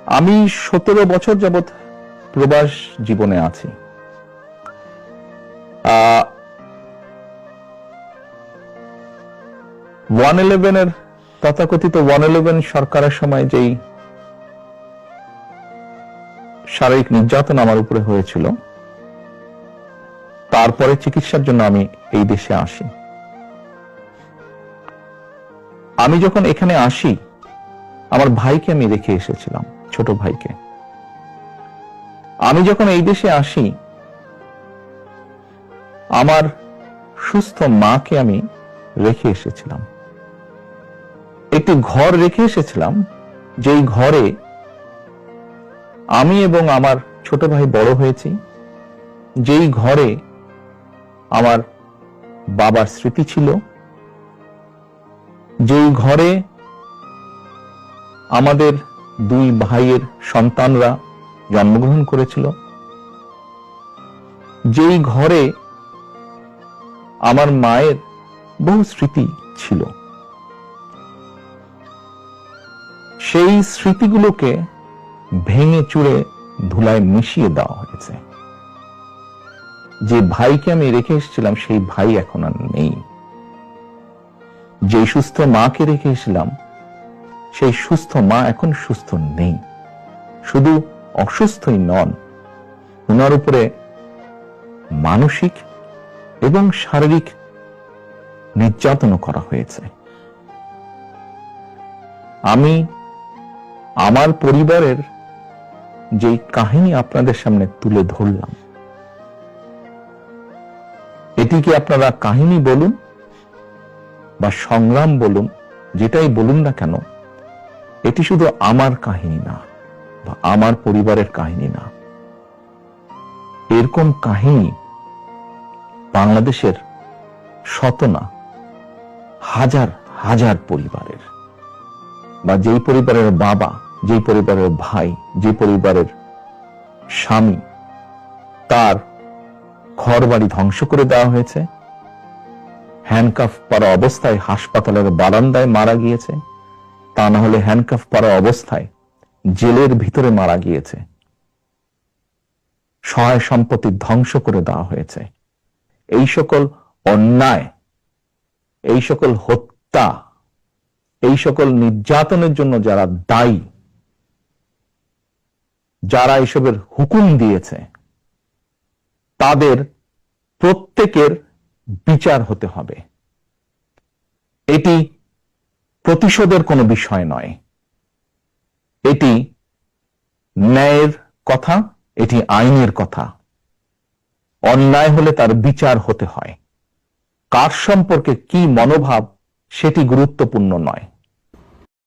আমি 17 বছর যাবৎ প্রবাস জীবনে আছি। 111 তথাকথিত 111 সরকারের সময় যেই শারীরিক নির্যাতন আমার উপরে হয়েছিল, তারপরে চিকিৎসার জন্য আমি এই দেশে আসি। আমি যখন এখানে আসি, আমার ভাইকে আমি রেখে এসেছিলাম, ছোট ভাইকে। আমি যখন এই দেশে আসি, আমার সুস্থ মাকে আমি রেখে এসেছিলাম। একটি ঘর রেখে এসেছিলাম, যেই ঘরে আমি এবং আমার ছোট ভাই বড় হয়েছি, যেই ঘরে আমার বাবার স্মৃতি ছিল, যেই ঘরে আমাদের দুই ভাইয়ের সন্তানরা জন্মগ্রহণ করেছিল, যেই ঘরে আমার মায়ের বহু স্মৃতি ছিল, সেই স্মৃতিগুলোকে ভেঙে চুরে ধুলায় মিশিয়ে দেওয়া হয়েছে। যে ভাইকে আমি রেখে এসেছিলাম, সেই ভাই এখন আর নেই। যে সুস্থ মাকে রেখে এসেছিলাম, সেই সুস্থ মা এখন সুস্থ নেই। শুধু অসুস্থই নন, ওনার উপরে মানসিক এবং শারীরিক নির্যাতনও করা হয়েছে। আমি আমার পরিবারের যে কাহিনী আপনাদের সামনে তুলে ধরলাম, এটিকে আপনারা কাহিনী বলুন বা সংগ্রাম বলুন, যেটাই বলুন না কেন, এটি শুধু আমার কাহিনী না বা আমার পরিবারের কাহিনী না। এরকম কাহিনী বাংলাদেশের শত না হাজার হাজার পরিবারের, বা যেই পরিবারের বাবা, যেই পরিবারের ভাই, যে পরিবারের স্বামী, তার ঘর বাড়ি ধ্বংস করে দেওয়া হয়েছে, হ্যান্ডকাফ পরা অবস্থায় হাসপাতালের বারান্দায় মারা গিয়েছে, তা না হলে হ্যান্ডকাফ পরা অবস্থায় জেলের ভিতরে মারা গিয়েছে, সহায় সম্পত্তি ধ্বংস করে দেওয়া হয়েছে। এই সকল অন্যায়, এই সকল হত্যা, এই সকল নির্যাতনের জন্য যারা দায়ী, যারা এসবের হুকুম দিয়েছে, তাদের প্রত্যেকের বিচার হতে হবে। এটি প্রতিশোধের কোনো বিষয় নয়, এটি ন্যায়ের কথা, এটি আইনের কথা। অন্যায় হলে তার বিচার হতে হয়। কার সম্পর্কে কি মনোভাব সেটি গুরুত্বপূর্ণ নয়।